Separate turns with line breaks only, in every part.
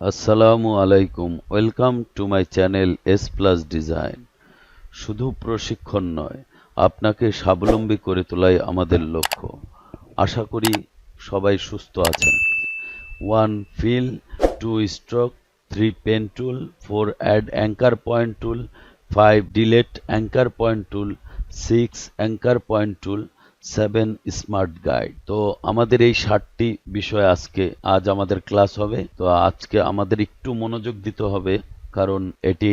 আসসালামু আলাইকুম, welcome to my channel S plus design. শুধু প্রশিক্ষণ নয়, আপনাকে স্বাবলম্বী করে তোলাই আমাদের লক্ষ্য। আশা করি সবাই সুস্থ আছেন। 1 fill, 2 stroke, 3 pen tool, 4 add anchor point tool, 5 delete anchor point tool, 6 anchor point tool, 7 smart guide. তো আমাদের এই 7টি বিষয় আজ আমাদের ক্লাস হবে। তো আজকে আমাদের একটু মনোযোগ দিতে হবে, কারণ এটি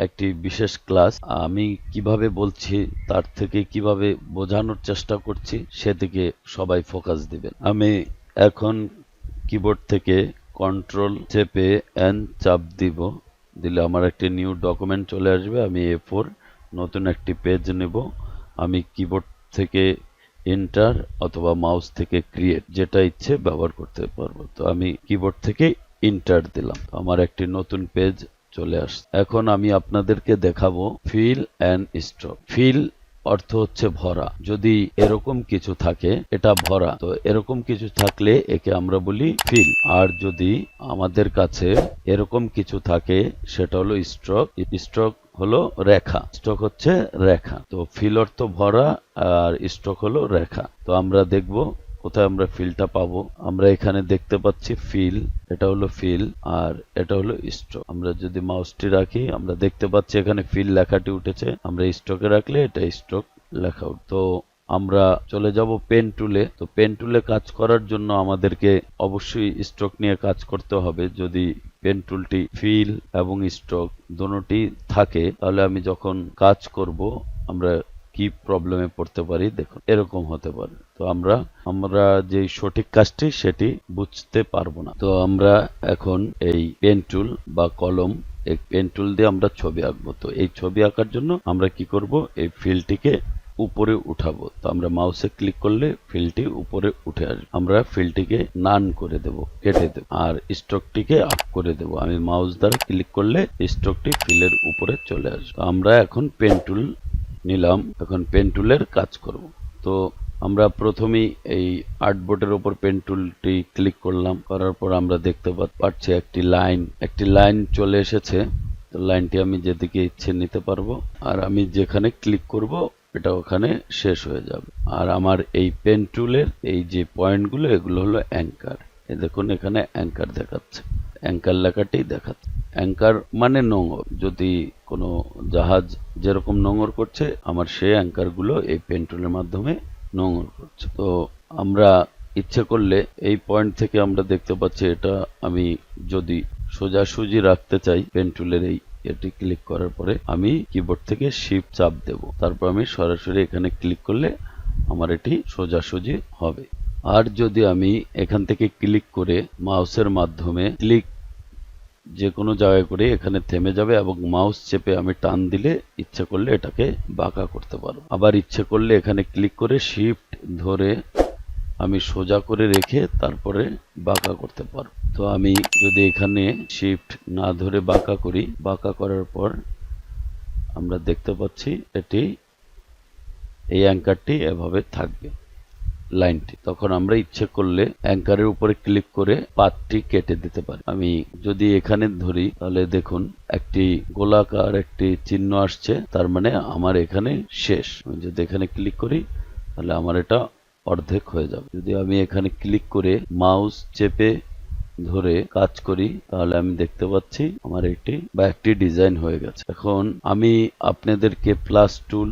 একটি বিশেষ ক্লাস। আমি কিভাবে বলছি তার থেকে কিভাবে বোঝানোর চেষ্টা করছি সেদিকে সবাই ফোকাস দিবেন। আমি এখন কিবোর্ড থেকে কন্ট্রোল চেপে এন চাপ দিলে আমার একটি নিউ ডকুমেন্ট চলে আসবে। আমি A4 নতুন একটি পেজ নেব। আমি কিবোর্ড থেকে এন্টার অথবা মাউস থেকে ক্রিয়েট, যেটা ইচ্ছে ব্যবহার করতে পারবো। তো আমি কিবোর্ড থেকে এন্টার দিলাম, আমার একটি নতুন পেজ চলে আসছে। এখন আমি আপনাদেরকে দেখাবো ফিল অ্যান্ড স্ট্রোক। ফিল অর্থ হচ্ছে ভরা। যদি এরকম কিছু থাকে এটা ভরা, তো এরকম কিছু থাকলে একে আমরা বলি ফিল। আর যদি আমাদের কাছে এরকম কিছু থাকে সেটা হলো স্ট্রোক। স্ট্রোক হলো রেখা, স্ট্রোক হচ্ছে রেখা। তো ফিল অর্থ ভরা আর স্ট্রোক হলো রেখা। তো আমরা দেখব কোথায় আমরা ফিলটা পাবো। আমরা এখানে দেখতে পাচ্ছি ফিল, এটা হলো ফিল আর এটা হলো স্ট্রোক। আমরা যদি মাউসটি রাখি আমরা দেখতে পাচ্ছি এখানে ফিল লেখাটি উঠেছে। আমরা স্ট্রোকে রাখলে এটা স্ট্রোক লেখা উঠবে। তো আমরা চলে যাব পেন টুলে। তো পেন টুলে কাজ করার জন্য আমাদেরকে অবশ্যই স্ট্রোক নিয়ে কাজ করতে হবে। যদি পেন টুলটি ফিল এবং স্ট্রোক দুটোটি থাকে, তাহলে আমি যখন কাজ করব আমরা কি প্রবলেমে পড়তে পারি দেখুন, এরকম হতে পারে। তো আমরা যে সঠিক কাজটি সেটি বুঝতে পারবো না। তো আমরা এখন এই পেন টুল বা কলম, এই পেন টুল দিয়ে আমরা ছবি আঁকবো। তো এই ছবি আঁকার জন্য আমরা কি করব, এই ফিলটিকে উপরে উঠাবো। তো আমরা মাউসে ক্লিক করলে ফিলটি উপরে উঠে আসবে। আমরা ফিলটিকে নান করে দেব, কেটে দেব, আর স্ট্রোকটিকে আপ করে দেব। আমি মাউস দ্বারা ক্লিক করলে স্ট্রোকটি ফিলের উপরে চলে আসবে। আমরা এখন পেন টুল নিলাম, এখন পেন টুলের কাজ করব। তো আমরা প্রথমেই এই আর্টবোর্ডের উপর পেন টুলটি ক্লিক করলাম, করার পর আমরা দেখতে পাচ্ছি একটি লাইন চলে এসেছে। তো লাইনটি আমি যেদিকে ইচ্ছে নিতে পারবো, আর আমি যেখানে ক্লিক করব এটা ওখানে শেষ হয়ে যাবে। আর আমার এই পেন টুলের এই যে পয়েন্টগুলো, এগুলো হলো অ্যাঙ্কার। এই দেখুন এখানে অ্যাঙ্কার দেখাচ্ছে, অ্যাঙ্কার লেখাটি দেখাচ্ছে। অ্যাঙ্কার মানে নোঙর। যদি কোনো জাহাজ যেরকম নোঙর করছে, আমার সেই অ্যাঙ্কার গুলো এই পেন টুলের মাধ্যমে নোঙর করছে। তো আমরা ইচ্ছে করলে এই পয়েন্ট থেকে আমরা দেখতে পাচ্ছি, এটা আমি যদি সোজাসুজি রাখতে চাই পেন টুলের এটি ক্লিক করার পরে আমি কিবোর্ড থেকে শিফট চাপ দেব। তারপর আমি সরাসরি এখানে ক্লিক করলে আমার এটি সোজাসুজি হবে। আর যদি আমি এখান থেকে ক্লিক করে মাউসের মাধ্যমে ক্লিক যে কোনো জায়গায় করে এখানে থেমে যাবে, এবং মাউস চেপে আমি টান দিলে ইচ্ছে করলে এটাকে বাঁকা করতে পারবো। আবার ইচ্ছে করলে এখানে ক্লিক করে শিফট ধরে আমি সোজা করে রেখে তারপরে বাঁকা করতে পারবো। তো আমি যদি এখানে শিফট না ধরে বাঁকা করি, বাঁকা করার পর আমরা দেখতে পাচ্ছি এই অ্যাঙ্কারটি এভাবে থাকবে, লাইনটি। তখন আমরা ইচ্ছে করলে অ্যাঙ্কারের উপরে ক্লিক করে পাতটি কেটে দিতে পারি। আমি যদি এখানে ধরি তাহলে দেখুন একটি গোলাকার একটি চিহ্ন আসছে, তার মানে আমার এখানে শেষ। আমি যদি এখানে ক্লিক করি তাহলে আমার এটা অর্ধেক হয়ে যাবে। যদি আমি এখানে ক্লিক করে মাউস চেপে ধরে কাজ করি তাহলে আমি দেখতে পাচ্ছি আমার একটি ডিজাইন হয়ে গেছে। এখন আমি আপনাদেরকে প্লাস টুল,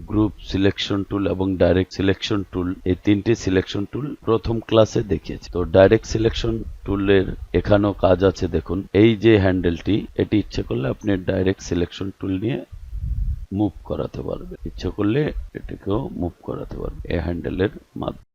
গ্রুপ সিলেকশন টুল এবং ডাইরেক্ট সিলেকশন টুল, এই তিনটি সিলেকশন টুল প্রথম ক্লাসে দেখিয়েছি। তো ডাইরেক্ট সিলেকশন টুলের এখানেও কাজ আছে। দেখুন এই যে হ্যান্ডেলটি, এটি ইচ্ছে করলে আপনি ডাইরেক্ট সিলেকশন টুল নিয়ে মুভ করাতে পারবে, ইচ্ছে করলে এটিকেও মুভ করাতে পারবে এই হ্যান্ডেলের মাধ্যমে।